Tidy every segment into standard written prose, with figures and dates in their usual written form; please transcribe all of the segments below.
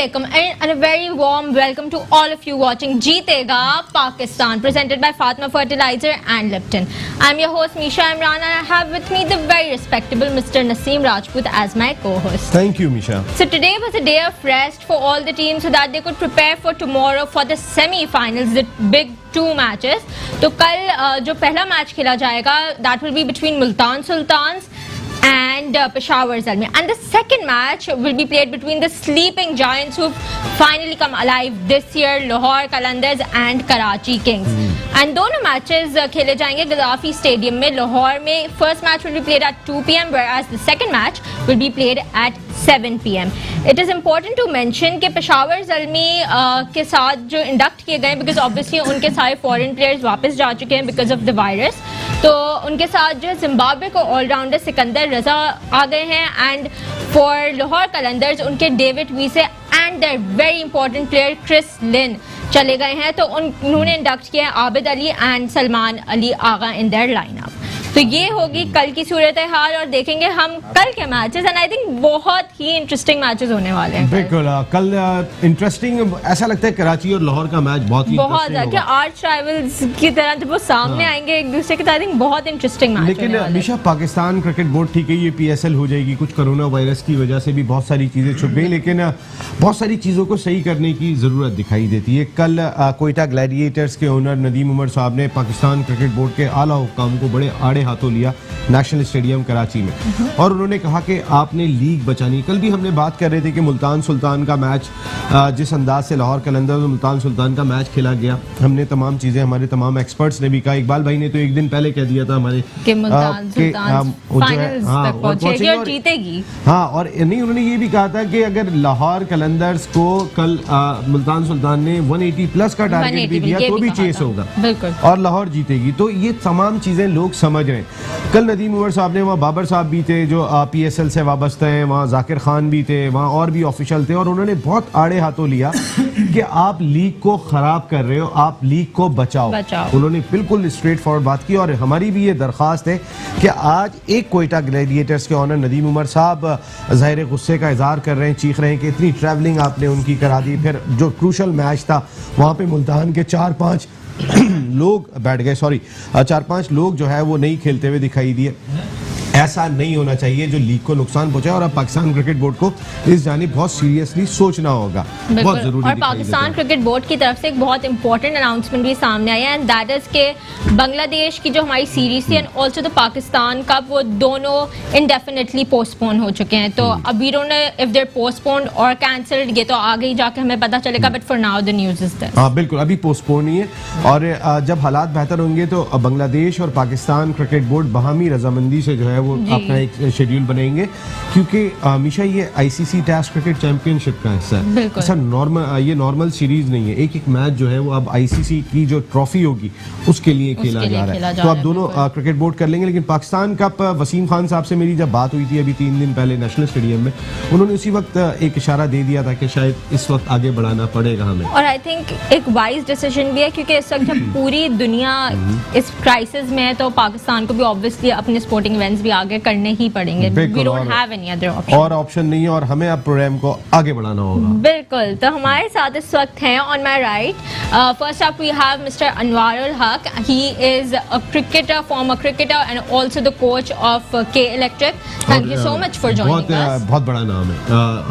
Assalamualaikum and a very warm welcome to all of you watching Jeetega Pakistan, presented by Fatma Fertilizer and Lipton. I'm your host Misha Imran and I have with me the very respectable Mr. Naseem Rajput as my co-host. Thank you, Misha. So today was a day of rest for all the teams so that they could prepare for tomorrow for the semi-finals, the big two matches. तो कल जो पहला match खेला जाएगा that will be between Multan Sultans and Peshawar Zalmi, and the second match will be played between the sleeping giants who've finally come alive this year, Lahore Qalandars and Karachi Kings. And दोनों matches खेले जाएंगे Gaddafi Stadium में. Lahore में first match will be played at 2 PM whereas the second match will be played at 7 PM. It is important to mention कि Peshawar Zalmi के साथ जो induct किए गए because obviously उनके सारे foreign players वापस जा चुके हैं because of the virus. तो उनके साथ जो जिम्बाब्वे को ऑलराउंडर सिकंदर रजा आ गए हैं एंड फॉर लाहौर कलंदर्स उनके David Wiese and their very important player Chris Lynn चले गए हैं. तो उन्होंने इंडक्ट किया है Abid Ali and Salman Ali Agha in their lineup. तो ये होगी कल की सूरत हाल और देखेंगे हम कल के मैचेस एंड आई थिंक बहुत ही इंटरेस्टिंग मैचेस होने वाले हैं. बिल्कुल कल इंटरेस्टिंग ऐसा लगता है कराची और लाहौर का मैच बहुत ज्यादा आर्च राइवल्स की तरह जब वो सामने आएंगे एक दूसरे के. आई थिंक बहुत इंटरेस्टिंग मैच. लेकिन हमेशा पाकिस्तान क्रिकेट बोर्ड ठीक है ये PSL हो जाएगी, कुछ कोरोना वायरस की वजह से भी बहुत सारी चीजें छुप गई, लेकिन बहुत सारी चीजों को सही करने की जरूरत दिखाई देती है. कल कोयटा ग्लैडिएटर्स के ओनर नदीम उमर साहब ने पाकिस्तान क्रिकेट बोर्ड के आला हुक्काम को बड़े आड़े हाथों लिया नेशनल स्टेडियम कराची में और उन्होंने कहा कि आपने लीग बचानी. कल भी हमने बात कर रहे थे कि मुल्तान सुल्तान का मैच जिस अंदाज से लाहौर कलंदर और मुल्तान सुल्तान का मैच खेला गया, हमने तमाम चीजें हमारे तमाम एक्सपर्ट्स ने भी कहा. इकबाल भाई ने तो एक दिन पहले कह दिया था हमारे कि मुल्तान सुल्तान फाइनल्स तक पहुंचेगी और जीतेगी. हाँ, और नहीं उन्होंने ये भी कहा था कि अगर लाहौर कलंदर्स को कल मुल्तान सुल्तान ने 180 प्लस का टारगेट भी दिया तो भी चेस होगा और लाहौर जीतेगी. तो ये तमाम चीजें लोग समझ रहे हैं. कल नदीम उमर साहब ने, वहाँ बाबर साहब भी थे जो PSL से वाबस्ते हैं, वहाँ जाकिर खान भी थे, वहाँ और भी ऑफिशियल थे और उन्होंने बहुत आड़े हाथों लिया कि आप लीग को खराब कर रहे हो, आप लीग को बचाओ. उन्होंने बिल्कुल स्ट्रेट फॉरवर्ड बात की और हमारी भी ये दरख्वास्त है कि आज एक कोयटा ग्लैडिएटर्स के ऑनर नदीम उमर साहब ज़ाहिर गुस्से का इजहार कर रहे हैं, चीख रहे हैं कि इतनी ट्रैवलिंग आपने उनकी करा दी. फिर जो क्रूशल मैच था वहाँ पे मुल्तान के 4-5 लोग बैठ गए, 4-5 लोग जो है वो नहीं खेलते हुए दिखाई दिए. ऐसा नहीं होना चाहिए जो लीग को नुकसान पहुंचाए और अब पाकिस्तान क्रिकेट बोर्ड को इस जानिब बहुत सीरियसली सोचना होगा. बहुत जरूरी. और पाकिस्तान क्रिकेट बोर्ड की तरफ से एक बहुत इंपॉर्टेंट अनाउंसमेंट भी सामने आया है एंड दैट इज के बांग्लादेश की जो हमारी सीरीज थी and also the Pakistan cup वो दोनों इंडेफिनेटली पोस्टपोन हो चुके हैं. तो अब we don't know if they postponed और कैंसल्ड, ये तो आगे ही जाके हमें पता चलेगा, but for now the news is that. हाँ बिल्कुल, अभी पोस्टपोन ही है और जब हालात बेहतर होंगे तो बांग्लादेश और पाकिस्तान क्रिकेट बोर्ड बाहमी रजामंदी से जो है वो अपना एक शेड्यूल बनाएंगे, क्योंकि हमेशा ये ICC टेस्ट क्रिकेट चैंपियनशिप का हिस्सा है. सर ये नॉर्मल सीरीज नहीं है. एक मैच जो है वो अब ICC की जो ट्रॉफी होगी उसके लिए खेला जा रहा है. तो अब दोनों क्रिकेट बोर्ड कर लेंगे. लेकिन पाकिस्तान कप वसीम खान साहब से मेरी जब बात हुई थी अभी 3 दिन पहले नेशनल स्टेडियम में, उन्होंने उसी वक्त एक इशारा दे दिया था कि शायद इस वक्त आगे बढ़ाना पड़ेगा हमें. और आई थिंक एक वाइज डिसीजन भी है क्योंकि इस वक्त जब पूरी दुनिया इस क्राइसिस में है तो पाकिस्तान को भी ऑब्वियसली अपने स्पोर्टिंग इवेंट्स भी आगे करने ही पड़ेंगे. We don't have any other option. और ऑप्शन नहीं है और हमें अब प्रोग्राम को आगे बढ़ाना होगा. बिल्कुल. तो हमारे साथ इस वक्त हैं on my right first up we have mister Anwar ul Haq. He is a cricketer, former cricketer and also the coach of K electric. Thank you so much for joining us. बहुत बड़ा नाम है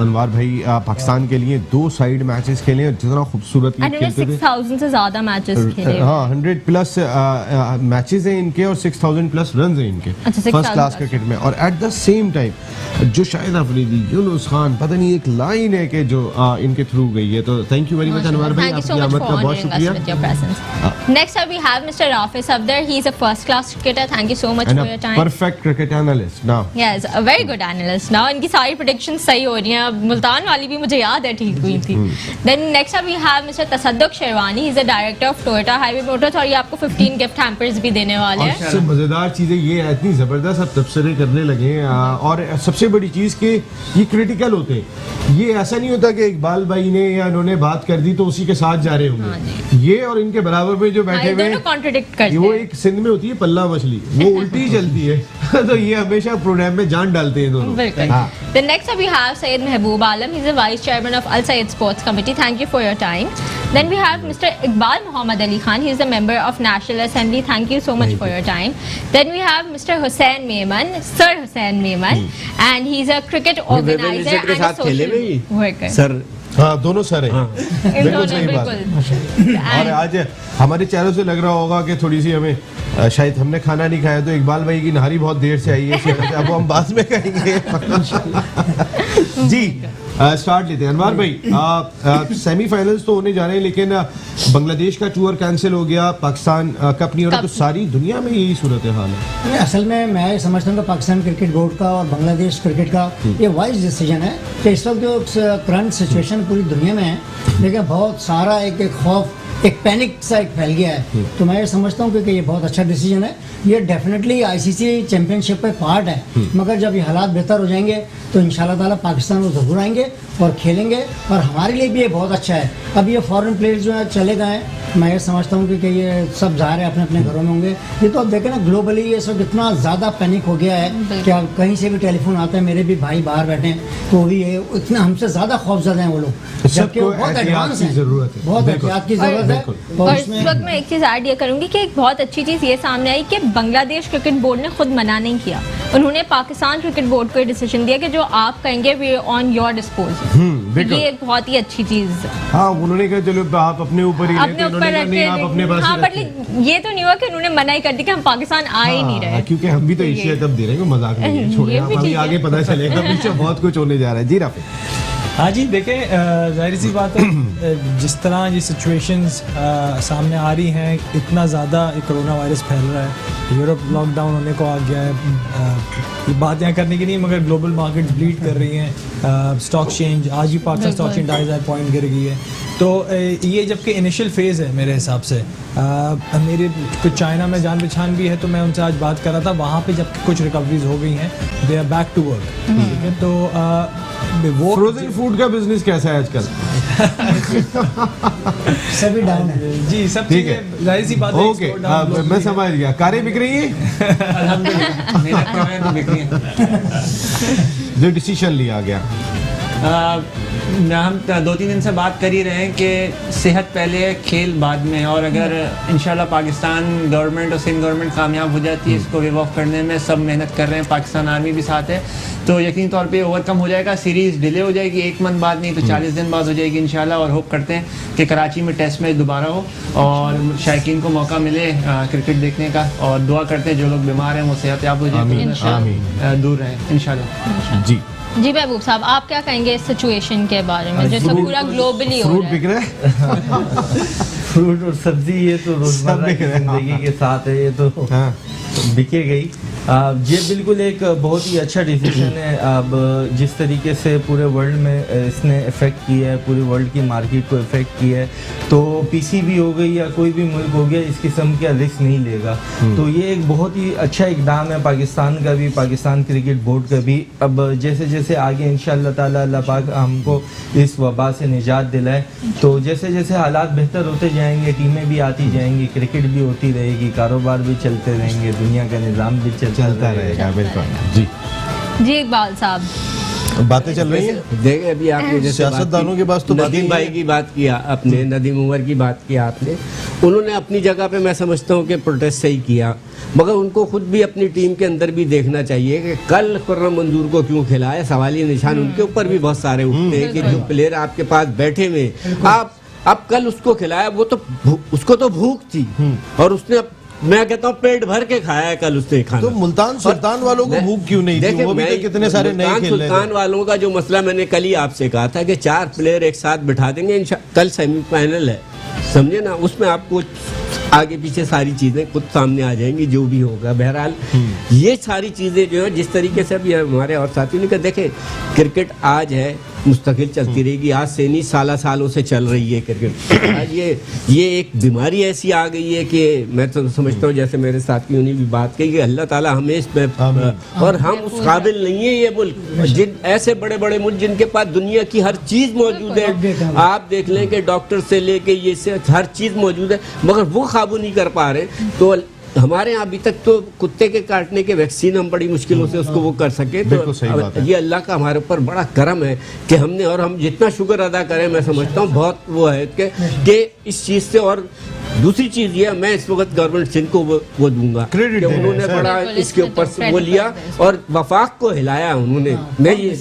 अनवार भाई. पाकिस्तान के लिए 2 साइड मैचेस खेले और जितना खूबसूरत खेलते थे. 6000 से ज्यादा मैचेस खेले. हां 100 प्लस मैचेस हैं इनके और 6000 प्लस रन्स हैं इनके फर्स्ट क्लास क्रिकेट में. और एट द सेम टाइम जो शाहिद अफरीदी, यूनुस खान, पता नहीं एक लाइन है कि जो इनके थ्रू गई है. तो thank you very much Anwar भाई, आपकी आमद का बहुत शुक्रिया. Next up we have mister Rafiz Safdar. He is a first class cricketer. Thank you so much for your time. Perfect cricket analyst now. Yes, a very good analyst now. इनकी सारी predictions सही हो रही हैं. अब मुल्तान वाली भी मुझे याद है ठीक हुई थी. Then next up we have mister Tasadduq Sherwani. He is the director of Toyota Highway Motors और ये आपको 15 गिफ्ट हैम्पर्स भी देने वाले हैं. सबसे मजेदार चीजें ये है, इतनी जबरदस्त अब तबसरे करने लगे हैं और सबसे बड़ी चीज़ कि ये क्रिटिकल होते हैं। ये ऐसा नहीं होता कि इकबाल भाई ने या उन्होंने बात कर दी तो उसी के साथ जा रहे होंगे। ये और इनके बराबर में जो बैठे हुए हैं वो एक सिंध में होती है पल्ला मछली, वो उल्टी चलती है तो ये हमेशा प्रोग्राम में जान डालते हैं दोनों। Then next up we have Syed Mehboob Alam. He's the Vice Chairman of Al Sayed Sports Committee. Thank you for your time. Then we have Mr. Iqbal Muhammad Ali Khan. He's a member of National Assembly. Thank you so much for your time. Then we have Mr. Hussain Mehman, Sir Hussain Mehman, and he's a cricket organizer and a social worker. Sir, हाँ दोनों sir हैं, बिल्कुल सही बात। और आज हमारे चेहरों से लग रहा होगा कि थोड़ी सी हमें शायद हमने खाना नहीं खाया, तो इकबाल भाई की नहारी बहुत देर से आई है, अब हम बाद में खाएंगे जी। स्टार्ट लेते हैं अनवार भाई। सेमीफाइनल्स तो होने जा रहे हैं लेकिन बांग्लादेश का टूर कैंसिल हो गया, पाकिस्तान कप नहीं हो रहा, तो सारी दुनिया में यही सूरत हाल है। असल में मैं समझता हूँ कि पाकिस्तान क्रिकेट बोर्ड का और बांग्लादेश क्रिकेट का ये वाइज डिसीजन है कि इस वक्त जो करंट सिचुएशन पूरी दुनिया में है, लेकिन बहुत सारा एक खौफ, एक पैनिक सा एक फैल गया है, तो मैं ये समझता हूँ कि ये बहुत अच्छा डिसीजन है। ये डेफिनेटली आईसीसी चैंपियनशिप का पार्ट है, मगर जब ये हालात बेहतर हो जाएंगे तो इंशाल्लाह ताला पाकिस्तान में ज़रूर आएंगे और खेलेंगे, और हमारे लिए भी ये बहुत अच्छा है। अब ये फॉरेन प्लेयर्स जो है चले गए हैं, मैं ये समझता हूँ कि ये सब ज़ाहिर है अपने अपने घरों में होंगे। ये तो अब देखें ना, ग्लोबली ये सब इतना ज़्यादा पैनिक हो गया है कि अब कहीं से भी टेलीफोन आता है, मेरे भी भाई बाहर बैठे हैं तो भी ये इतना हमसे ज़्यादा खौफज़दा हैं वो लोग, जबकि वो बहुत एडवांस हैं, बहुत एहतियात की ज़रूरत है। और इस वक्त मैं एक चीज़ ऐड ये करूँगी कि एक बहुत अच्छी चीज़ ये सामने आई कि बांग्लादेश क्रिकेट बोर्ड ने खुद मना नहीं किया, उन्होंने पाकिस्तान क्रिकेट बोर्ड को डिसीजन दिया कि जो आप कहेंगे वी ऑन योर डिस्पोजल। ये एक बहुत ही अच्छी चीज़ है। हाँ, उन्होंने कहा चलो आप अपने ऊपर ही अपने ऊपर रखिए, हाँ, बट ये तो नहीं हुआ कि उन्होंने मना ही कर दी कि हम पाकिस्तान आ ही नहीं रहे, क्योंकि हम भी तो एशिया कप दे रहे हैं, मजाक नहीं है, छोड़िए आप, अभी आगे पता चलेगा, पीछे बहुत कुछ होने जा रहा है। जी राफी। हाँ जी, देखें जाहिर सी बात है, जिस तरह ये सिचुएशंस सामने आ रही हैं, इतना ज़्यादा कोरोना वायरस फैल रहा है, यूरोप लॉकडाउन होने को आ गया है, ये बात यहाँ करने की नहीं, मगर ग्लोबल मार्केट्स ब्लीड कर रही हैं, स्टॉक एक्सचेंज आज भी पाकिस्तान स्टॉक एक्सचेंज 2500 पॉइंट गिर गई है। तो ये जबकि इनिशियल फेज़ है मेरे हिसाब से, मेरे कुछ चाइना में जान पहचान भी है, तो मैं उनसे आज बात कर रहा था, वहाँ पे जबकि कुछ रिकवरीज हो गई हैं, they are back to work, ठीक है। तो वो फ्रोजन फूड का बिजनेस कैसा है आजकल? सभी डाउन है जी, सब ठीक है, जाहिर सी बात है। ओके, मैं समझ गया। कारें बिक रही हैं अल्हम्दुलिल्लाह बिक रही हैं। जो डिसीजन लिया गया, हम 2-3 दिन से बात कर ही रहे हैं कि सेहत पहले खेल बाद में, और अगर इंशाल्लाह पाकिस्तान गवर्नमेंट और सिंध गवर्नमेंट कामयाब हो जाती है इसको वेव ऑफ करने में, सब मेहनत कर रहे हैं, पाकिस्तान आर्मी भी साथ है, तो यकीन तौर पे ओवरकम हो जाएगा। सीरीज़ डिले हो जाएगी 1 मंथ बाद, नहीं तो 40 दिन बाद हो जाएगी इंशाल्लाह, और होप करते हैं कि कराची में टेस्ट मैच दोबारा हो और शायकीन को मौका मिले क्रिकेट देखने का, और दुआ करते हैं जो लोग बीमार हैं वो सेहतयाब हो जाए, दूर रहें इंशाल्लाह। जी जी महबूब साहब, आप क्या कहेंगे इस सिचुएशन के बारे में जो सब पूरा ग्लोबली हो रहा है? बिक रहा है फ्रूट और सब्जी, ये तो रोजमर्रा की जिंदगी के साथ है, ये तो बिके गई। ये बिल्कुल एक बहुत ही अच्छा डिसीजन है। अब जिस तरीके से पूरे वर्ल्ड में इसने इफ़ेक्ट किया है, पूरे वर्ल्ड की मार्केट को इफ़ेक्ट किया है, तो पीसीबी हो गई या कोई भी मुल्क हो गया इस किस्म का रिस्क नहीं लेगा। तो ये एक बहुत ही अच्छा इकदाम है पाकिस्तान का भी, पाकिस्तान क्रिकेट बोर्ड का भी। अब जैसे जैसे आगे इंशाअल्लाह ताला अल्लाह पाक हमको इस वबा से निजात दिलाए, तो जैसे जैसे हालात बेहतर होते जाएंगे, टीमें भी आती जाएंगी, क्रिकेट भी होती रहेगी, कारोबार भी चलते रहेंगे, दुनिया का निज़ाम भी चलता रहेगा। बिल्कुल जी जी इकबाल साहब, बातें चल रही हैं। देखिए अभी आपने जैसे सियासतदानों के पास तो नदीम भाई की बात किया आपने, नदीम उमर की बात किया आपने, उन्होंने अपनी जगह पे मैं समझता हूँ कि प्रोटेस्ट सही किया, मगर उनको खुद भी अपनी टीम के अंदर भी देखना चाहिए कि कल खुर्रम मंजूर को क्यों खिलाया, सवालिया निशान उनके ऊपर भी बहुत सारे उठते हैं कि जो प्लेयर आपके पास बैठे हुए आप कल उसको खिलाया, वो तो उसको तो भूख थी और उसने मैं कहता हूँ पेट भर के खाया है कल उसने खाना। तो मुल्तान सुल्तान वालों को भूख क्यों नहीं थी? वो भी तो कितने सारे नए खेल रहे थे। सुल्तान वालों का जो मसला मैंने कल ही आपसे कहा था कि 4 प्लेयर एक साथ बिठा देंगे, कल सेमीफाइनल है, समझे ना, उसमें आपको आगे पीछे सारी चीजें खुद सामने आ जाएंगी जो भी होगा। बहरहाल ये सारी चीजें जो है जिस तरीके से अभी हमारे और साथियों ने कहा, देखे क्रिकेट आज है मुस्तकिल चलती रहेगी। आज से नहीं, सालों से चल रही है क्रिकेट। आज ये एक बीमारी ऐसी आ गई है कि मैं तो समझता हूँ, जैसे मेरे साथियों ने भी बात कही, कि अल्लाह ताला हमें इसमें, और हम उस काबिल नहीं है ये मुल्क, जिन ऐसे बड़े बड़े मुल्क जिनके पास दुनिया की हर चीज़ मौजूद है, आप देख लें कि डॉक्टर से लेके ये से हर चीज़ मौजूद है, मगर वो काबू नहीं कर पा रहे। तो हमारे यहाँ अभी तक तो कुत्ते के काटने के वैक्सीन हम बड़ी मुश्किलों से उसको वो कर सके। तो ये अल्लाह का हमारे ऊपर बड़ा करम है कि हमने, और हम जितना शुक्र अदा करें, मैं समझता हूँ बहुत वो है कि इस चीज़ से। और दूसरी चीज़ ये, मैं इस वक्त गवर्नमेंट सिंध को वो दूंगा कि उन्होंने बड़ा इसके ऊपर वो लिया और वफाक को हिलाया उन्होंने। मैं ये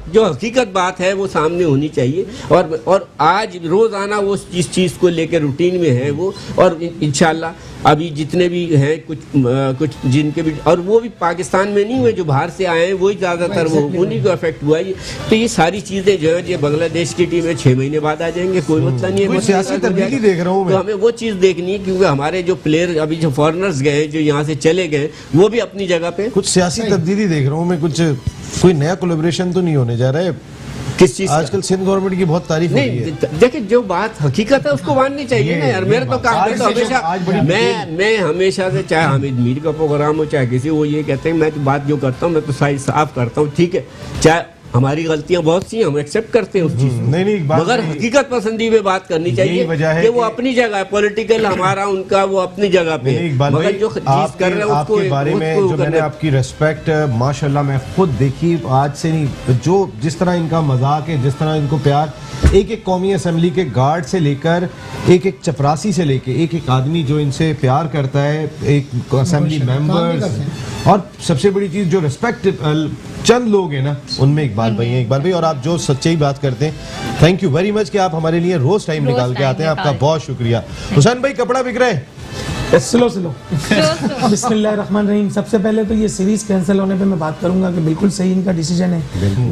जो हकीकत बात है वो सामने होनी चाहिए, और आज रोज़ाना वो इस चीज़ को लेकर रूटीन में है वो। और इंशाल्लाह अभी जितने भी हैं कुछ जिनके भी, और वो भी पाकिस्तान में नहीं हुए, जो बाहर से आए हैं वही ज़्यादातर वो उन्हीं को अफेक्ट हुआ है। तो ये सारी चीज़ें जो है, ये बांग्लादेश की टीम है 6 महीने बाद आ जाएंगे, कोई मसला नहीं है। सियासी तब्दीली देख रहा हूँ, तो हमें वो चीज़ देखनी है, क्योंकि हमारे जो प्लेयर अभी जो फॉरेनर्स गए, जो यहाँ से चले गए, वो भी अपनी जगह पे कुछ सियासी तब्दीली देख रहा हूँ मैं। कुछ कोई नया कोलैबोरेशन तो नहीं होने जा रहा है किस चीज? आजकल सिंध गवर्नमेंट की बहुत तारीफ हो रही है। देखिए, जो बात हकीकत है उसको माननी चाहिए ना यार। मेरा तो काम तो हमेशा, मैं हमेशा से, चाहे हामिद मीर का प्रोग्राम हो, चाहे किसी, वो ये कहते हैं मैं तो बात जो करता हूँ मैं तो साइड साफ करता हूँ, ठीक है, चाहे हमारी गलतियां बहुत सी हैं, हम एक्सेप्ट करते हैं उस चीज को, नहीं, मगर हकीकत पसंदी में बात करनी चाहिए कि वो अपनी जगह है, पॉलिटिकल हमारा उनका वो अपनी जगह पे, मगर जो चीज कर रहे हैं उसको बारे में जो मैंने आपकी रेस्पेक्ट माशाल्लाह मैं खुद देखी, आज से नहीं, जो जिस तरह इनका मजाक है, जिस तरह इनको प्यार, एक कौमी असेंबली के गार्ड से लेकर एक चपरासी से लेकर एक आदमी जो इनसे प्यार करता है, एक असेंबली मेंबर्स, और सबसे बड़ी चीज़ जो रिस्पेक्ट चंद लोग हैं ना, उनमें इकबाल भाई हैं। इकबाल भाई, और आप जो सच्चाई बात करते हैं, थैंक यू वेरी मच कि आप हमारे लिए रोज़ टाइम निकाल के आते हैं, आपका बहुत शुक्रिया। हुसैन भाई, कपड़ा बिक रहा है? स्लो बिस्मिल्लाहिर्रहमानिर्रहीम। सबसे पहले तो ये सीरीज कैंसिल होने पे मैं बात करूंगा कि बिल्कुल सही इनका डिसीजन है।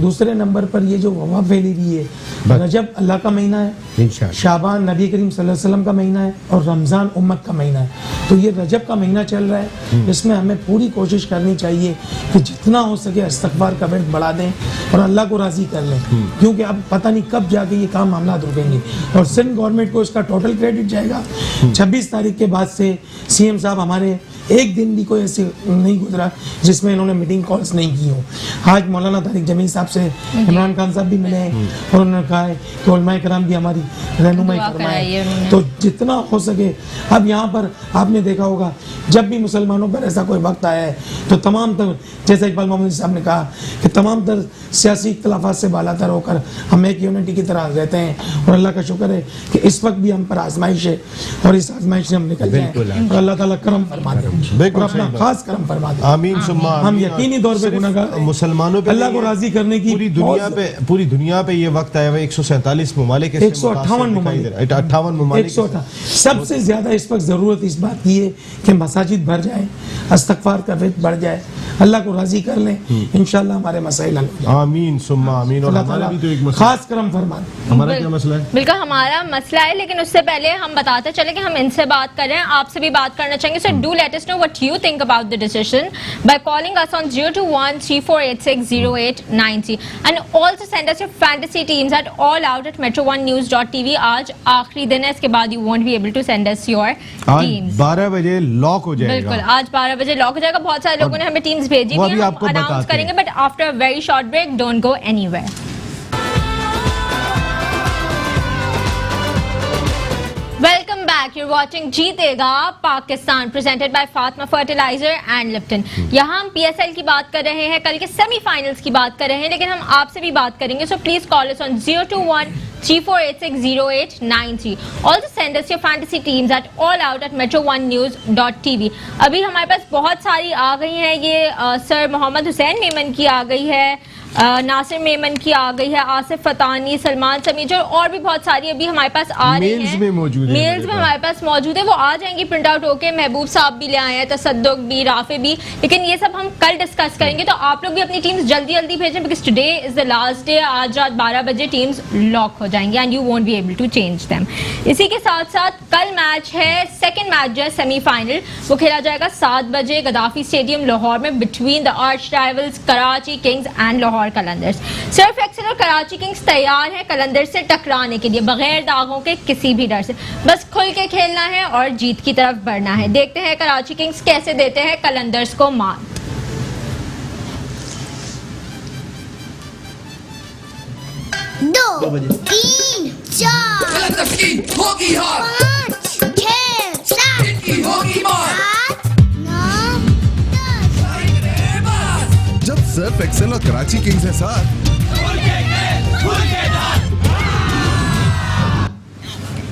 दूसरे नंबर पर ये जो वबा फैली हुई है, रजब अल्लाह का महीना है, शाबान नबी करीम सल्लल्लाहु अलैहि वसल्लम का महीना है, और रमज़ान उम्मत का महीना है। तो ये रजब का महीना चल रहा है, इसमें हमें पूरी कोशिश करनी चाहिए कि जितना हो सके इस्तग़फ़ार का वेट बढ़ा दें और अल्लाह को राज़ी कर लें, क्योंकि अब पता नहीं कब जाके ये काम मामला रुकेंगे। और सिंध गवर्नमेंट को इसका टोटल क्रेडिट जाएगा। 26 तारीख के बाद से सीएम साहब हमारे एक दिन भी कोई ऐसे नहीं गुजरा जिसमें इन्होंने मीटिंग कॉल्स नहीं की हो। आज मौलाना तारिक जमील साहब से इमरान खान साहब भी मिले हैं और उन्होंने कहा है कि उलमाए कराम भी हमारी रहनुमाई फरमाए। तो जितना हो सके, अब यहाँ पर आपने देखा होगा जब भी मुसलमानों पर ऐसा कोई वक्त आया है तो तमाम तर, जैसे इकबाल मोहम्मद साहब ने कहा कि तमाम तर सियासी इख्तलाफात से बालातर होकर हम एक यूनिटी की तरह रहते हैं। और अल्लाह का शुक्र है कि इस वक्त भी हम पर आजमाइश है और इस आजमाइश से हम निकल जाएं और अल्लाह ताला करम फरमा दे, और अपना खास करम फरमा दे। आमीन सुम्मा हम यकीनी तौर पे गुनाहगार मुसलमानों पे अल्लाह को राजी करने की पूरी दुनिया पे ये वक्त आया हुआ है। 147 ममालिक, 158 ममालिक, सबसे ज्यादा इस वक्त जरूरत इस बात की है कि मसाजिद भर जाए, इस्तग़फ़ार का वेट बढ़ जाए, अल्लाह को राजी कर लें, इंशाल्लाह हमारे मसाइल हल हो जाएं। आमीन सुम्मा आमीन। और हमारा भी तो एक मसला, खास करम फरमा दे। हमारा क्या मसला है? बिल्कुल हमारा मसला है, लेकिन उससे पहले हम बताते चले कि हम इनसे बात कर रहे हैं, आपसे भी बात करना चाहेंगे। So do let us know what you think about the decision by calling us on 02134860890 and also send us your fantasy teams at allout@metro1news.tv। आज आखिरी दिन है, इसके बाद you won't be able to send us your teams. 12 बजे lock हो जाएगा। बिल्कुल, आज 12 बजे लॉक हो जाएगा। बहुत सारे लोगों ने हमें टीम्स भेजी भी हैं, हम अनाउंस करेंगे, but after a very short break, don't go anywhere. Welcome back. You're watching जीतेगा Pakistan, presented by Fatma Fertilizer and Lipton। यहाँ हम PSL की बात कर रहे हैं, कल के सेमीफाइनल्स की बात कर रहे हैं, लेकिन हम आपसे भी बात करेंगे। So please call us on 02134860893। Also send us your fantasy teams at allout@metro1news.tv। अभी हमारे पास बहुत सारी आ गई हैं, ये सर मोहम्मद हुसैन मेमन की आ गई है, नासिर मेमन की आ गई है, आसिफ फतानी, सलमान समीज और भी बहुत सारी अभी हमारे पास आ रही हैं। मेल्स में हमारे पास मौजूद है, वो आ जाएंगी प्रिंट आउट होके। महबूब साहब भी ले आए हैं, तसद्दुक भी, राफे भी, लेकिन ये सब हम कल डिस्कस करेंगे। तो आप लोग भी अपनी टीम्स जल्दी जल्दी भेजें, because today is the last day. आज रात 12 बजे टीम्स लॉक हो जाएंगे and you won't be able to change them. इसी के साथ साथ कल मैच है, सेकंड मैच जो है सेमीफाइनल, वो खेला जाएगा 7 बजे गद्दाफी स्टेडियम लाहौर में between the arch rivals Karachi Kings and Lahore Qalandars. Surf Excel और कराची किंग्स तैयार हैं कलंदर से टकराने के लिए बगैर दागों के, किसी भी डर से, बस खुल के खेलना है और जीत की तरफ बढ़ना है। देखते हैं कराची किंग्स कैसे देते हैं कलंदर्स को मात। 2 3 4 5 6 7 8 9 10। जब सर्फ एक्सेल और कराची किंग्स है साथ,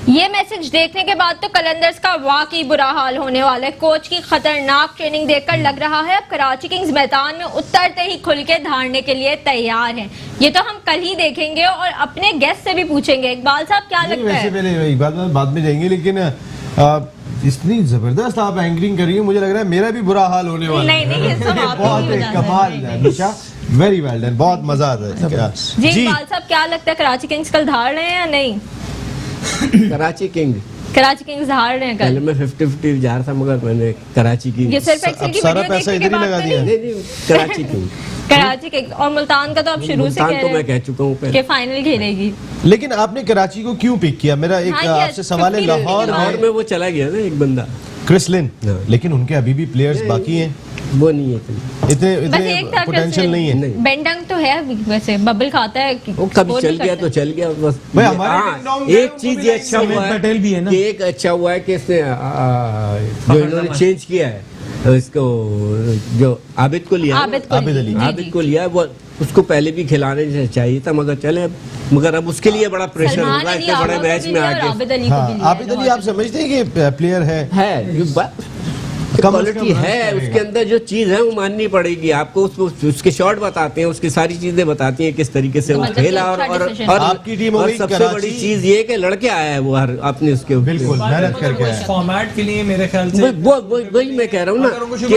ये मैसेज देखने के बाद तो कलंदर्स का वाकई बुरा हाल होने वाला है। कोच की खतरनाक ट्रेनिंग देखकर लग रहा है अब कराची किंग्स मैदान में उतरते ही खुल के धारने के लिए तैयार हैं। ये तो हम कल ही देखेंगे और अपने गेस्ट से भी पूछेंगे। इकबाल साहब क्या लगता है? पहले इकबाल बाद में जाएंगे, लेकिन इतनी जबरदस्त आप एंकरिंग कर रही है, मुझे लग रहा है मेरा भी बुरा हाल होने वाला है। नहीं, ये सब आप बहुत कमाल है निशा, वेरी वेल डन, बहुत मजा आता है। जी इकबाल साहब क्या लगता है कराची किंग्स कल धार रहे हैं या नहीं? कराची किंग्स हार रहे हैं कल। पहले मैं 50-50 जा रहा था, मगर मैंने कराची की ये सिर्फ एक्सेल की सारा वीडियो पैसा देखने के इधर ही बाद लगा दिया। नहीं कराची किंग्स कराची किंग्स और मुल्तान का तो आप शुरू से कह मुल्तान तो रहे मैं कह हैं चुका हूँ कि फाइनल खेलेगी। लेकिन आपने कराची को क्यों पिक किया? मेरा एक हाँ, ये आपसे सवाल है। 50 लाहौर में वो चला गया ना एक बंदा, क्रिसलिन, हाँ। लेकिन उनके अभी भी प्लेयर्स बाकी हैं, वो नहीं है बस एक था पोटेंशियल नहीं है। नहीं। बेंडंग तो है अभी, वैसे बबल खाता है कि वो कभी score चल नहीं गया करता। तो चल गया बस। भाई हमारे हाँ, टिंग टोंग एक में चीज वो ये भी अच्छा हुआ है पटेल भी है ना, कि एक अच्छा हुआ है कि इसने जो इन्होंने चेंज किया है इसको, जो आबिद को लिया, आबिद अली। आबिद को लिया, वो उसको पहले भी खिलाने चाहिए था, मगर अब उसके लिए बड़ा प्रेशर होगा इतने बड़े मैच में आगे। आबिद अली को भी लिया आबिद अली आप समझते हैं कि प्लेयर है क्वालिटी है उसके अंदर, जो चीज है वो माननी पड़ेगी आपको। उसके शॉट बताते हैं, उसकी सारी चीजें बताती हैं किस तरीके से वो मतलब खेला। और आपकी टीम हो और गई सबसे कराची। बड़ी चीज ये कि लड़के आया है वो हर अपने उसके बिल्कुल मेहनत करके आया। फॉर्मेट के लिए मेरे ख्याल से वही मैं कह रहा हूँ ना कि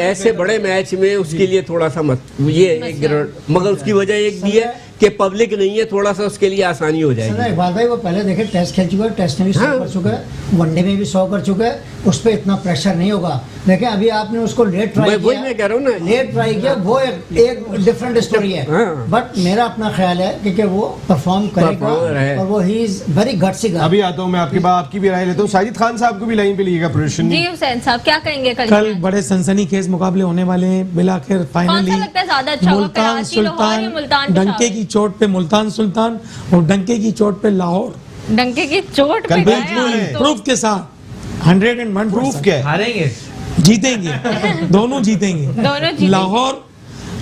ऐसे बड़े मैच में उसके लिए थोड़ा सा मगर उसकी वजह एक भी है कि पब्लिक नहीं है, थोड़ा सा उसके लिए आसानी हो जाएगी। इकबाल भाई वो पहले देखे टेस्ट खेल चुका है, टेस्ट में भी 100 कर चुका है, वनडे में भी 100 कर चुका है, उस पर इतना प्रेशर नहीं होगा। देखें अभी आपने उसको लेट ट्राई किया, वही मैं कह रहा हूँ ना, लेट ट्राई किया, वो एक डिफरेंट स्टोरी है। हाँ। बट मेरा अपना ख्याल है कि वो परफॉर्म करेगा और वो ही इज वेरी गट्सी गाय। अभी आता हूँ मैं आपके बाद, आपकी भी राय लेता हूँ। साजिद खान साहब को भी लाइन पे लिएगा प्रोडक्शन। जी हुसैन साहब क्या कहेंगे कल बड़े सनसनीखेज मुकाबले होने वाले हैं। बिलाखिर कौन फाइनली सा लगता है ज्यादा अच्छा होगा, मुल्तान कराची लाहौर या मुल्तान सुल्तान, डंके पेशावर? की चोट पे मुल्तान सुल्तान और डंके की चोट पे लाहौर, डंके की चोट पे कल गए बिल्कुल आज है। तो। प्रूफ के साथ 101% प्रूफ क्या है? हारेंगे। जीतेंगे, दोनों जीतेंगे, दोनों जीतेंगे। लाहौर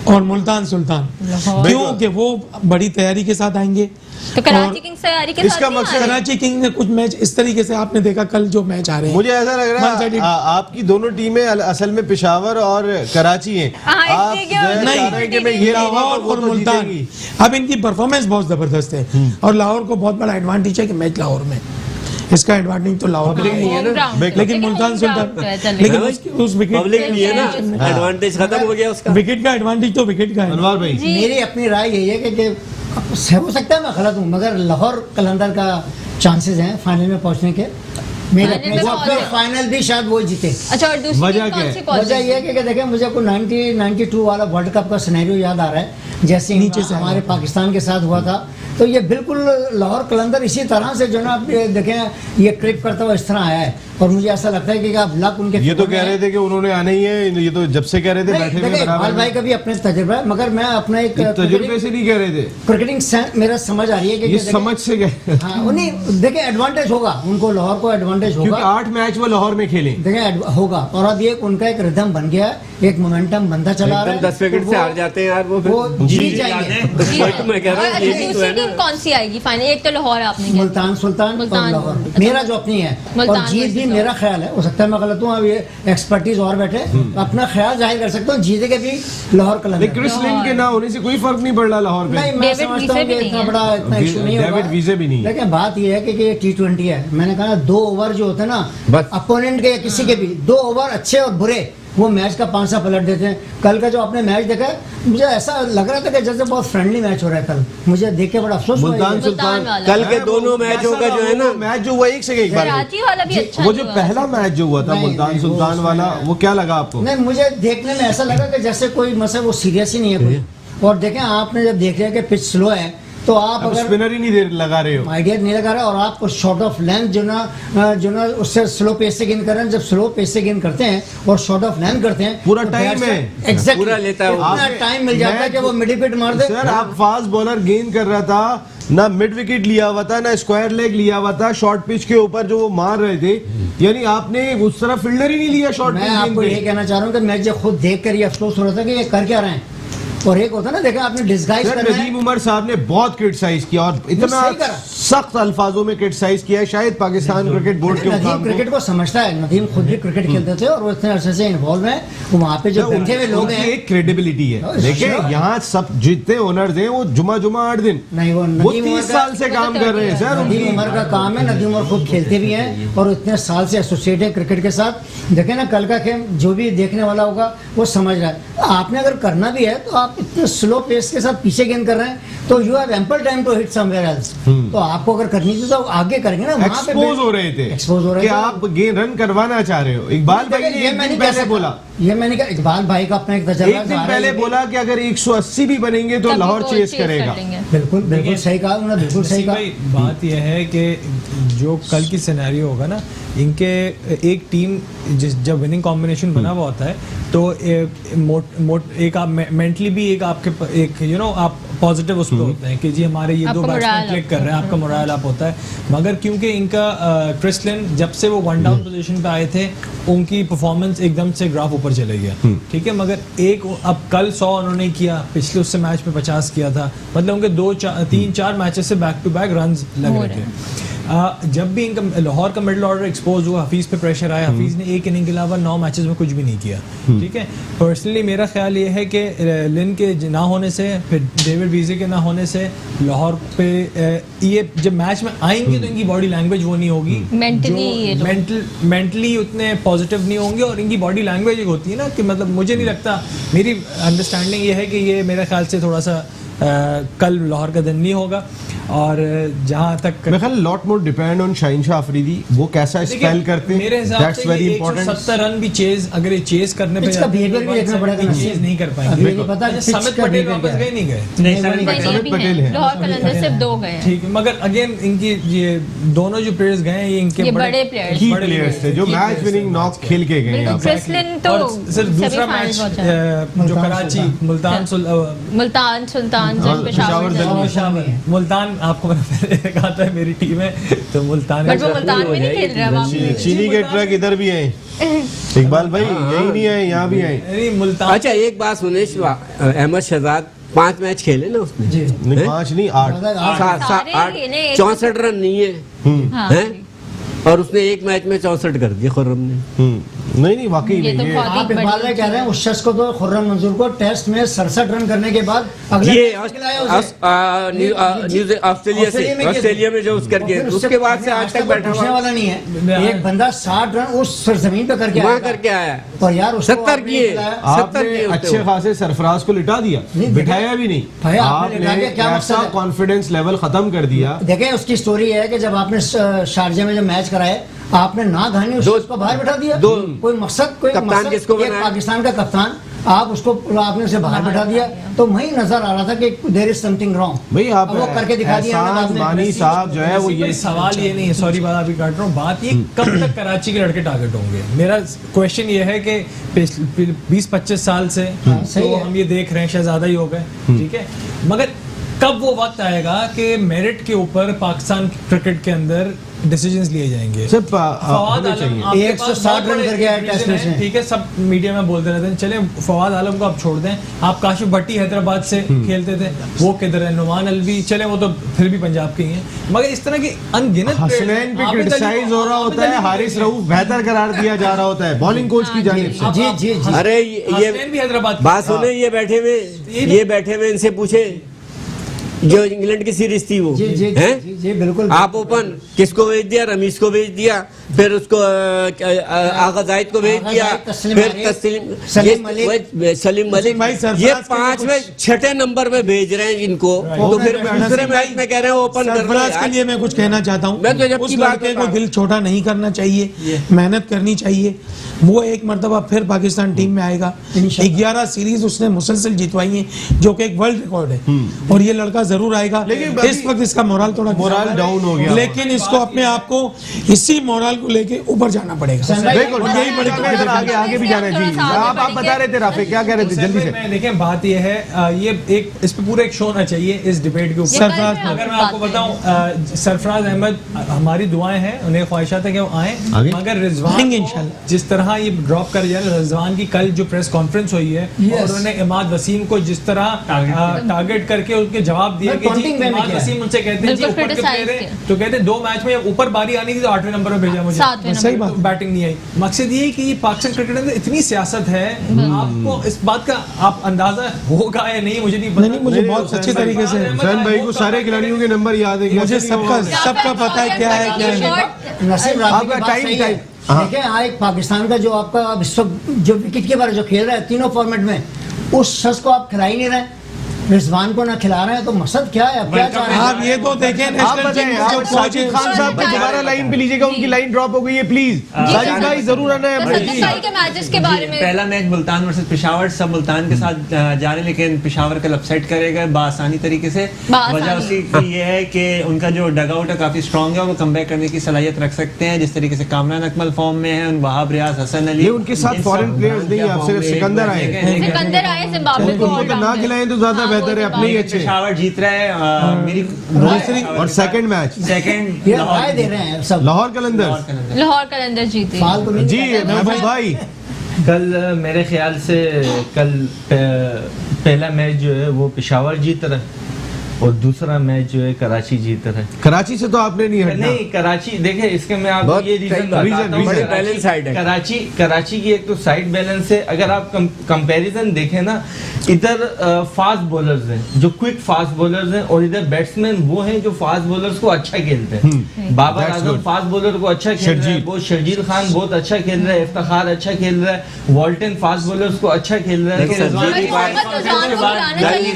और मुल्तान सुल्तान, क्योंकि वो बड़ी तैयारी के साथ आएंगे। तो कराची किंग्स तैयारी के साथ इसका नहीं आ मकसद रहे? कराची किंग ने कुछ मैच इस तरीके से आपने देखा कल जो मैच आ रहे हैं, मुझे ऐसा लग रहा One-sided। है आपकी दोनों टीमें असल में पेशावर और कराची हैं। हाँ, आप इसलिए क्या जो है होता है? चाह रहे हैं कि मैं ये लाहौर लाहौर और मुल्तान, अब इनकी परफॉर्मेंस बहुत जबरदस्त है और लाहौर को बहुत बड़ा एडवांटेज है कि मैच लाहौर में, इसका एडवांटेज तो लाहौर को है। Home ground। लेकिन मुल्तान home सुल्तान, ground है, चलेगा। लेकिन उस पब्लिक विकेट भी है ना, एडवांटेज खत्म हो गया उसका। विकेट का एडवांटेज तो विकेट का है। अनवार भाई मेरी अपनी राय यही है कि हो सकता है मैं गलत हूँ, मगर लाहौर कलंदर का चांसेस हैं फाइनल में पहुंचने के। मेरे फाइनल अपने में वो पहुंच अपने गए। फाइनल भी शायद वो जीते। अच्छा और दूसरी वजह टीम क्या कौन है? सी पहुंच वजह रही यह है कि देखें मुझे को 92 वाला वर्ल्ड कप का सिनेरियो याद आ रहा है, जैसे नीचे से हमारे पाकिस्तान के साथ हुआ था। तो ये बिल्कुल लाहौर कलंदर इसी तरह से जो ना आप ये देखें ये ट्रिप करता हुआ इस तरह आया है और मुझे ऐसा लगता है कि आप लक उनके ये तो favor में कह है। रहे थे कि उन्होंने आना ही है, ये तो जब से कह रहे थे नहीं, बैठे हुए देखिए, बराबर इकबाल में। भाई का भी अपने तजुर्बा है, मगर मैं अपना एक ये तजुर्बे से नहीं कह रहे थे, क्रिकेटिंग सेंस मेरा समझ आ रही है कि ये देखें- समझ से गए। हाँ उन्हीं देखिए एडवांटेज होगा उनको, लाहौर को एडवांटेज क्योंकि होगा। 8 मैच वो लाहौर में खेले। देखिए होगा और अब ये उनका एक रिदम बन गया है, एक मोमेंटम बनता चला रहा है। 10 विकेट से हार जाते हैं यार वो वो जीत जाएंगे। वही तो मैं कह रहा हूँ, और ये अच्छा भी तो है दूसरी ना। टीम कौन सी आएगी फाइनल? एक तो लाहौर आपने कहा। मुल्तान सुल्तान और मुल्तान। लाहौर, अच्छा। मेरा जो अपनी है। मुल्तान और जीत भी versus मेरा ख्याल है, हो सकता है मैं गलत हूँ, अब ये एक्सपर्टीज और बैठे अपना ख्याल जाहिर कर सकता हूँ, जीतेगा भी लाहौर लेकिन कलंदर। क्रिस लिन के ना होने से कोई फर्क नहीं पड़ रहा लाहौर पे। नहीं मैं डेविड समझता वीजे हूँ कि भी नहीं इतना है। बड़ा इतना इशू नहीं होगा। डेविड वीजे भी नहीं है। लेकिन बात यह है कि ये T20 है, मैंने कहा ना 2 ओवर जो होते हैं ना बस। अपोनेंट के या किसी के भी 2 ओवर अच्छे और बुरे वो मैच का 5 सा पलट देते हैं। कल का जो आपने मैच देखा मुझे ऐसा लग रहा था कि जैसे बहुत फ्रेंडली मैच हो रहा है कल, मुझे देख के बड़ा अफसोस हुआ। मुल्तान सुल्तान कल के दोनों मैचों का जो है ना, मैच जो हुआ एक से एक बार कराची वाला भी अच्छा वो नहीं जो हुआ। पहला मैच जो हुआ था नहीं, मुल्तान नहीं, सुल्तान वो वाला, वो क्या लगा आपको? नहीं, मुझे देखने में ऐसा लगा कि जैसे कोई मतलब वो सीरियस ही नहीं है कोई। और देखें आपने जब देख लिया कि पिच स्लो है तो आप अब अगर स्पिनर ही नहीं दे लगा रहे हो। आइडिया नहीं लगा रहा और आप शॉर्ट ऑफ लेंथ जो ना उससे स्लो पेस से गेंद कर रहे हैं। जब स्लो पेस से गेंद करते हैं और शॉर्ट ऑफ लेंथ करते हैं पूरा तो time है। एग्जैक्टली पूरा लेता है वो। इतना टाइम मिल जाता है कि वो मिड विकेट मार दे। सर आप फास्ट बॉलर गेंद कर रहा था, ना मिड विकेट लिया हुआ था, ना स्क्वायर लेग लिया हुआ था, शॉर्ट पिच के ऊपर जो वो मार रहे थे, यानी आपने उस तरह फील्डर ही नहीं लिया शॉर्ट मैं पिच गेंद आपको ये पे। कहना चाह रहा हूँ कि मैं जब खुद देख कर ये अफसोस हो रहा था कि ये कर क्या रहे हैं। और एक होता है ना, देखा आपने डिस्गाइज सर करना है। नदीम उमर साहब ने बहुत क्रिटिसाइज किया और इतना सही करा। सख्त अल्फाजों में क्रिटिसाइज किया है शायद पाकिस्तान क्रिकेट बोर्ड के नदीम काम क्रिकेट को। को समझता है। नदीम खुद भी क्रिकेट खेलते थे और वो इतने अरसे से इन्वॉल्व हैं। वो वहाँ पे जो बैठे हुए लोग उनकी हैं, एक क्रेडिबिलिटी है। हाँ, देखिए sure। यहाँ सब जितने ओनर्स हैं वो जुमा 8 दिन, नहीं वो वो नदीम 30 उमर का साल से काम कर रहे हैं सर। नदीम उनकी उमर का काम है। नदीम उमर खुद खेलते भी हैं और इतने साल से एसोसिएट है क्रिकेट के साथ। देखें ना कल का खेल जो भी देखने वाला होगा वो समझ रहा है। आपने अगर करना भी है तो आप इतने स्लो पेस के साथ पीछे गेंद कर रहे हैं तो you have ample time to hit somewhere else. तो आपको अगर करनी थी तो आगे करेंगे ना। वहाँ पे एक्सपोज हो रहे थे, एक्सपोज हो रहे कि थे। आप गेंद रन करवाना चाह रहे हो। इकबाल भाई ने एक दिन पहले बोला, ये मैंने कहा इकबाल भाई का अपना एक तजर्बा एक दिन ज़ाहिर है पहले कि- बोला कि अगर 180 भी बनेंगे तो तभी लाहौर वो चेस chase करेगा। कर लेंगे। बिल्कुल बिल्कुल सही कहा उन्होंने, बिल्कुल सही नसीब कहा। भाई बात यह है कि जो कल की सिनेरियो होगा ना, इनके एक टीम जब विनिंग कॉम्बिनेशन बना हुआ होता है तो एक आप मेंटली भी एक आपके एक आप पॉजिटिव उस पर होते हैं कि जी हमारे ये दो आपका बैट्समैन morale क्लिक कर रहे हैं, आपका मोरल अप होता है। मगर क्योंकि इनका क्रिस लिन जब से वो 1 डाउन पोजीशन पे आए थे उनकी परफॉर्मेंस एकदम से ग्राफ ऊपर चले गया, ठीक है। मगर एक अब कल 100 उन्होंने किया, पिछले उससे मैच में 50 किया था, मतलब उनके 3-4 मैचेस से बैक टू बैक रन्स लग रहे थे। जब भी इनका लाहौर का मिडिल ऑर्डर एक्सपोज हुआ, हफीज पे प्रेशर आया, हफीज ने एक इनिंग के अलावा 9 मैचेस में कुछ भी नहीं किया, ठीक है। पर्सनली मेरा ख्याल ये है कि लिन के ना होने से, फिर डेविड वीजे के ना होने से लाहौर पे ये जब मैच में आएंगे तो इनकी बॉडी लैंग्वेज वो नहीं होगी, Mentally ये लोग- मेंटली उतने पॉजिटिव नहीं होंगे। और इनकी बॉडी लैंग्वेज एक होती है ना कि मतलब मुझे नहीं लगता, मेरी अंडरस्टैंडिंग ये है कि ये मेरे ख्याल से थोड़ा सा कल लाहौर का दिन नहीं होगा। और जहां तक मैं ख्याल lot more depend on Shaheen Shah Afridi, वो कैसा स्पेल करते मेरे हैं, हिसाब दैट्स से वेरी ये इंपॉर्टेंट। 170 रन भी चेज अगर ये चेज करने पे इसका बिहेवियर भी देखना पड़ेगा ना। चेज नहीं कर अभी पाएंगे। नहीं पता कि समित पिच का पटेल behavior वापस क्या है। गए नहीं गए, नहीं नहीं, समित ये समित भी पटेल हैं। हैं। लाहौर कलंदर सिर्फ 2 गए हैं। ठीक है। मगर अगेन इनकी ये दोनों जो प्लेयर्स गए हैं ये इनके ये बड़े players की बड़े प्लेयर्स थे जो key मैच players विनिंग थे नॉक मैच के। खेल के गए बिल्कुल, यहाँ पे। क्रिस लिन तो और सिर्फ दूसरा semi-finals मैच पहुंचा है। जो कराची मुल्तान मुल्तान सुल्तान हाँ, जब पेशावर पेशावर मुल्तान आपको मैंने पहले कहा था मेरी टीम है तो मुल्तान बट वो मुल्तान में नहीं खेल रहा है वहाँ। चीनी के ट्रक इधर भी आए, इकबाल भाई यही नहीं आए, यहाँ भी आए। नहीं मुल्तान अच्छा एक बात सुने, अहमद शहजाद 5 मैच खेले ना उसने, जी नहीं 5 नहीं 8। सारे खेले, एक- 64 रन नहीं है, हाँ, हैं? और उसने एक मैच में 64 कर दिए खुर्रम ने। नहीं वाकई ये तो नहीं बहुत है। ही आप इकबाल बड़ी भाई कह रहे हैं उस शख्स को तो खुर्रम मंजूर को टेस्ट में 67 रन करने के बाद अगले ये टेस्ट खिलाया उसे। ऑस्ट्रेलिया में जो उसकर के फिर उससे उसके बाद से आज तक बैठा पूछने हुआ वाला नहीं है। एक बंदा 60 रन उस सरजमीन पे करके वहाँ आया करके आया, और यार उसको 70 आपने किए। खिलाया। 70 आपने किए उसने अच्छे वो। खासे सरफराज को लिटा दिया, नहीं, बिठाया भी नहीं। भाई, आपने लिटा दिया, क्या मकसद ऐसा है? कॉन्फिडेंस लेवल खत्म कर दिया। देखें उसकी स्टोरी है कि जब आपने शारजा में जब मैच कराए आपने ना धानी उसको बाहर बैठा दिया। कोई मकसद, कोई कप्तान मकसद, किसको एक बनाया? पाकिस्तान का कप्तान आप उसको आपने उसे बाहर बैठा दिया तो वहीं नजर आ रहा था कि देयर इज समथिंग रॉन्ग। भाई आप वो करके दिखा दिया एहसान आपने। मानी साहब जो है वो ये सवाल ये नहीं है, सॉरी बात अभी काट रहा हूँ, बात ये कब तक कराची के लड़के टारगेट होंगे। मेरा क्वेश्चन ये है कि 20-25 साल से सही तो है। हम ये देख रहे हैं शायद ही हो गए, ठीक है। मगर कब वो वक्त आएगा कि मेरिट के ऊपर पाकिस्तान क्रिकेट के अंदर डिसीजंस लिए जाएंगे। सिर्फ फवाद होने आलम चाहिए। आपके 160 पास बहुत रन बड़े करके आया टेस्ट reason मैच है, में। ठीक है, सब मीडिया में बोलते रहते हैं। चले फवाद आलम को आप छोड़ दें, आप काशिफ भट्टी हैदराबाद से खेलते थे, वो किधर है, नुमान अलवी, चले वो तो फिर भी पंजाब के ही हैं। मगर इस तरह की अनगिनत हसनैन पे क्रिटिसाइज हो रहा होता है, हारिस रऊफ बेहतर करार दिया जा रहा होता है बॉलिंग कोच की जानिब से। जी जी जी अरे हसनैन भी हैदराबाद बात सुने, ये बैठे हुए इनसे पूछे जो इंग्लैंड की सीरीज थी वो जी जी हैं? जी जी बिल्कुल। आप ओपन किसको भेज दिया? रमीज को भेज दिया, फिर उसको आगा जाहिद को भेज दिया, फिर सलीम मलिक, ये 5वें 6ठे नंबर में भेज रहे हैं इनको, तो फिर दूसरे मैच में कह रहे हैं ओपन सरफराज के लिए मैं कुछ कहना चाहता हूँ। मैं तो जब उस की बात लड़के को दिल छोटा नहीं करना चाहिए, मेहनत करनी चाहिए। वो एक मर्तबा फिर पाकिस्तान टीम में आएगा। 11 सीरीज उसने मुसलसल जीतवाई हैं, जो कि एक वर्ल्ड रिकॉर्ड है, और ये लड़का जरूर आएगा। इस वक्त इसका मोरल थोड़ा डाउन हो गया, लेकिन इसको अपने आप को इसी मोरल को लेके ऊपर जाना पड़ेगा। बिल्कुल, यही बड़ी आगे भी जाना चाहिए। आप बता रहे थे राफे, क्या कह रहे थे जल्दी से? देखिए बात ये है, ये एक इस पे पूरा एक शो होना चाहिए इस डिबेट के ऊपर। सरफराज, अगर मैं आपको बताऊं, सरफराज अहमद, हमारी दुआएं हैं, उन्हें ख्वाहिशात है कि वो आए, मगर रिजवान इंशाल्लाह जिस तरह ये ड्रॉप कर जा रहा है, रिजवान की कल जो प्रेस कॉन्फ्रेंस हुई है और उन्होंने इमाद वसीम को जिस तरह टारगेट करके उनके जवाब दिया कि जी इमाद वसीम उनसे कहते हैं जी ऊपर क्यों दे रहे, तो कहते हैं 2 मैच में ऊपर बारी आनी थी तो 8वें नंबर में भेजा मुझे, सही बात, बैटिंग नहीं आई। मकसद ये है कि पाकिस्तान क्रिकेट में इतनी सियासत है, आपको इस बात का आप अंदाजा होगा या नहीं मुझे नहीं पता। मुझे बहुत अच्छे तरीके से हुसैन भाई को सारे खिलाड़ियों के नंबर याद है, मुझे सबका पता है क्या है क्या नहीं। नसीब आपका टाइम देखिए, आज पाकिस्तान का जो आपका अब इस वक्त जो विकेट के बारे जो खेल रहा है तीनों फॉर्मेट में, उस शख्स को आप खिला ही नहीं रहे, रिजवान को ना खिला रहे हैं, तो मकसद क्या है? क्या चाह रहे हैं आप ये तो देखें, नेशनल टीम में जो साजिद खान साहब को दोबारा लाइन पे लीजिएगा, उनकी लाइन ड्रॉप हो गई है, प्लीज साजिद भाई जरूर आना है। कल के मैचेस के बारे में पहला मैच मुल्तान वर्सेस पेशावर, सब मुल्तान के साथ जा रहे हैं, लेकिन पेशावर कल अपसेट करेगा बासानी तरीके से। वजह उसी की ये है कि उनका जो डगआउट है काफी स्ट्रॉन्ग है, वो कमबैक करने की सलाहियत रख सकते हैं, जिस तरीके से कामरान अकमल फॉर्म में है, वहाब रियाज, हसन अली, उनके साथ फॉरेन प्लेयर्स नहीं है, सिर्फ सिकंदर आए, जिम्बाब्वे को उनको ना खिलाएं तो ज्यादा बेहतर है, अपने ही अच्छे। पेशावर जीत रहा है, मेरी दूसरी और सेकंड मैच ये राय दे रहे हैं सब। लाहौर कलंदर जीते जी। महबूब भाई, कल मेरे ख्याल से कल पहला मैच जो है वो पेशावर जीत रहा है और दूसरा मैच जो है कराची जीत रहा है। कराची से तो आपने नहीं हटना। नहीं, कराची देखे इसके मैं आपको ये रीजन बैलेंस साइड है। कराची की एक तो साइड बैलेंस है। अगर आप कंपैरिजन देखें ना, इधर फास्ट बॉलर्स हैं जो क्विक फास्ट बॉलर्स हैं, और इधर बैट्समैन वो हैं जो फास्ट बॉलर्स को अच्छा खेलते हैं। बाबर आजम फास्ट बॉलर को अच्छा खेल रहा है, वो शर्जील खान बहुत अच्छा खेल रहा है, इफ्तिखार अच्छा खेल रहा है, वॉल्टन फास्ट बॉलर्स को अच्छा खेल रहा है।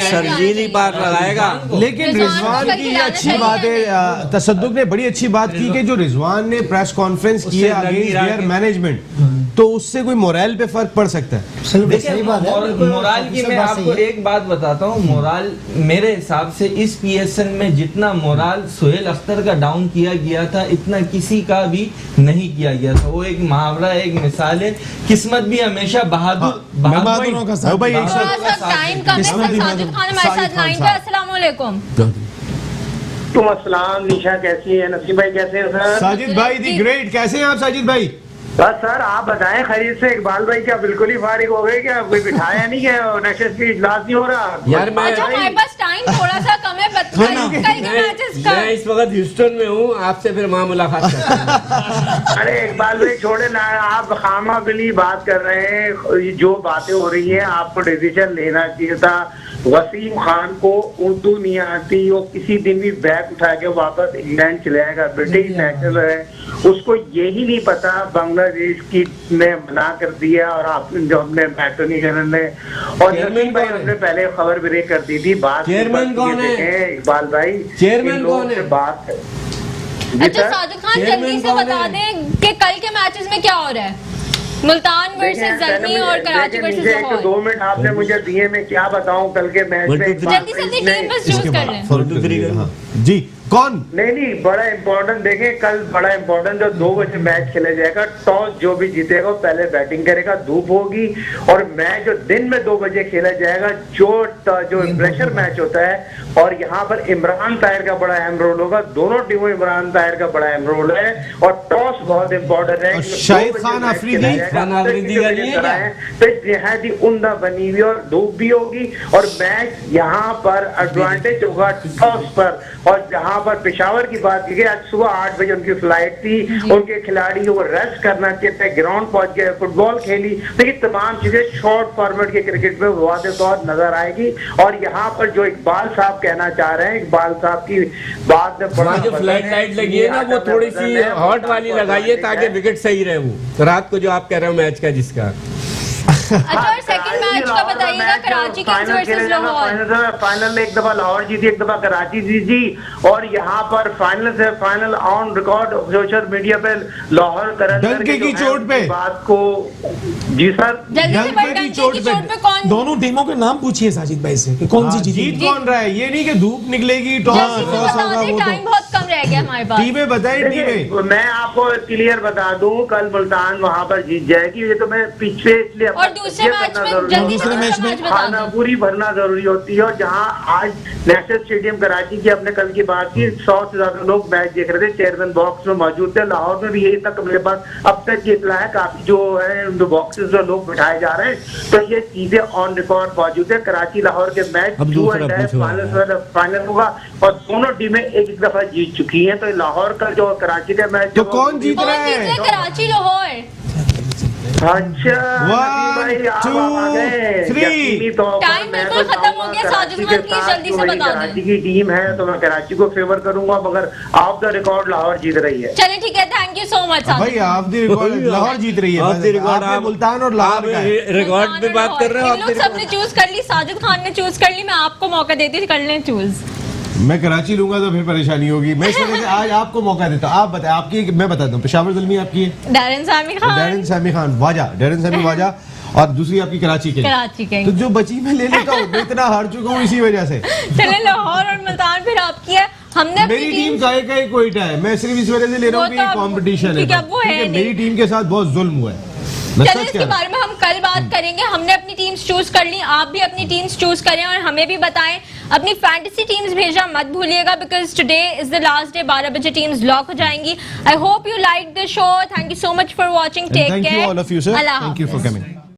शर्जीली बात लगाएगा, लेकिन रिजवान की ये अच्छी बात है, तसद्दुक ने बड़ी अच्छी बात की कि जो रिजवान ने प्रेस कॉन्फ्रेंस की है अगेंस्ट देयर मैनेजमेंट, तो उससे कोई मोरल पे फर्क पड़ सकता है। सही बात है। मोरल की मैं आपको एक बात बताता हूँ, मोरल मेरे हिसाब से इस PSL में जितना मोरल सुहेल अख्तर का डाउन किया गया था, इतना किसी का भी नहीं किया गया था। वो एक मुहावरा, एक मिसाल है, किस्मत भी हमेशा बहादुरों का साथ। तुम अस्सलाम, निशा कैसी है, नसीब भाई कैसे हैं सर? साजिद भाई दी ग्रेट, कैसे हैं आप साजिद भाई? बस सर आप बताएं, खरीद से इकबाल भाई क्या बिल्कुल ही फारिग हो गए क्या? कोई बिठाया नहीं है, नशस्त की इजलास नहीं हो रहा यार? हमारे पास टाइम थोड़ा सा कम है, मैं इस वक्त ह्यूस्टन में हूँ, आपसे फिर वहाँ मुलाकात करता हूँ। अरे इकबाल भाई छोड़े ना, आप खामा बिली बात कर रहे हैं, जो बातें हो रही हैं आपको डिसीजन लेना चाहिए था। वसीम खान को उर्दू नहीं आती, वो किसी दिन भी बैग उठा के वापस इंग्लैंड चले जाएगा, ब्रिटिश नेशनल है, उसको यही नहीं पता बांग्लादेश की ने मना कर दिया, और आप जो हमने मैटोनी ने और नसीम भाई हमने पहले खबर ब्रेक कर दी थी। बात चेयरमैन कौन है इकबाल भाई? चेयरमैन कौन है? बात है। अच्छा साजिद खान, जल्दी से बता दें कि कल के मैचेस में क्या हो रहा है? मुल्तान वर्सेस ज़ल्मी और कराची वर्सेस लाहौर। 2 मिनट आपने मुझे दिए, मैं क्या बताऊं कल के मैच में? जल्दी से टीम बस चूज कर लें। जी कौन? नहीं बड़ा इम्पोर्टेंट देखें, कल बड़ा इम्पोर्टेंट जो 2 बजे मैच खेला जाएगा, टॉस जो भी जीतेगा पहले बैटिंग करेगा, धूप होगी, और मैच जो दिन में 2 बजे खेला जाएगा, जो प्रेशर मैच होता है, और यहाँ पर इमरान ताहिर का बड़ा अहम रोल होगा। दोनों टीमों इमरान ताहिर का बड़ा अहम रोल है, और टॉस बहुत इम्पोर्टेंट है। शाहिद खान अफरीदी तो निहायत ही उम्दा बनी हुई, और धूप भी होगी, और मैच यहाँ पर एडवांटेज होगा टॉस पर, और जहाँ यहाँ पर पेशावर की बात की गई, आज सुबह 8 बजे उनकी फ्लाइट थी, उनके खिलाड़ियों को रेस्ट करना चाहिए, ग्राउंड पहुंच गए, फुटबॉल खेली, तो ये तमाम चीजें शॉर्ट फॉर्मेट के क्रिकेट में वादे तौर नजर आएगी। और यहाँ पर जो इकबाल साहब कहना चाह रहे हैं, इकबाल साहब की बात में जो फ्लड लाइट लगी है ना, वो थोड़ी सी हॉट वाली लगाइए ताकि विकेट सही रहे। वो रात को जो आप कह रहे हो मैच का जिसका अच्छा, और सेकंड मैच का बताइएगा, Karachi Kings versus Lahore. Final में एक दफा लाहौर जीती, एक दफा कराची जीती, और यहाँ पर फाइनल से final on record social media पे लाहौर डंके की चोट पे बात को। जी सर, डंके की चोट पे कौन, दोनों टीमों के नाम पूछिए साजिद भाई से कि कौन सी जीत कौन रहा है। ये नहीं कि धूप निकलेगी टाइम बहुत कम रह गया हमारे पास। टीमें बताइए, टीमें मैं आपको क्लियर बता दूं, कल मुल्तान वहां पर जीत जाएगी। ये तो मैं पीछे इसलिए और दूसरे मैच में जल्दी से मैच खाना पूरी भरना जरूरी होती है। और जहां आज नेशनल स्टेडियम कराची की अपने कल की बात की, 100 से ज्यादा लोग मैच देख रहे थे, चेयरमैन बॉक्स में मौजूद थे। लाहौर में भी यही तक मेरे पास अब तक ये इतला है, काफी जो है बॉक्सेस जो लोग बिठाए जा रहे हैं, तो ये चीजें ऑन रिकॉर्ड मौजूद है। कराची लाहौर के मैच फाइनल होगा और दोनों टीमें एक दफा जीत चुकी है। तो लाहौर का जो कराची का मैच, तो कौन जीत रहा है? कराची लाहौर। अच्छा, 1 2 3 टाइम बिल्कुल खत्म हो गया। साजिद खान प्लीज जल्दी से बता दें। कराची की टीम है तो मैं कराची को फेवर करूंगा, मगर ऑफ द रिकॉर्ड लाहौर जीत रही है। चलिए ठीक है, थैंक यू सो मच। भाई ऑफ द रिकॉर्ड लाहौर जीत रही है। ऑफ द रिकॉर्ड आप मुल्तान और लाहौर का रिकॉर्ड पे बात कर रहे हो। लोग सबने चूज कर ली, साजिद खान ने चूज कर ली, मैं आपको मौका देती थी, कर लें चूज। मैं कराची लूंगा तो फिर परेशानी होगी। मैं इस वजह से आज आपको मौका देता हूँ। आप बताएं, आपकी मैं बताता हूँ। पेशावर ज़ल्मी आपकी है डैरन सामी खान वाजा, डैरन सामी वाजा, और दूसरी आपकी कराची के। तो जो बची मैं ले लेता हूँ, मैं इतना हार चुका हूँ इसी वजह से। चले लाहौर और मुल्तान फिर आपकी है। हमने मेरी टीम का एक कोयटा है, मैं सिर्फ इस वजह से ले रहा हूँ कि कंपटीशन है। मेरी टीम के साथ बहुत जुल्म हुआ है। चलिए इसके बारे में हम कल बात करेंगे। हमने अपनी टीम्स चूज कर ली, आप भी अपनी टीम्स चूज करें और हमें भी बताएं। अपनी फैंटेसी टीम्स भेजना मत भूलिएगा, because today is the last day. 12 बजे टीम्स लॉक हो जाएंगी। I hope you like the show. Thank you so much for watching. Take care. Thank you all of you sir. Thank you for coming.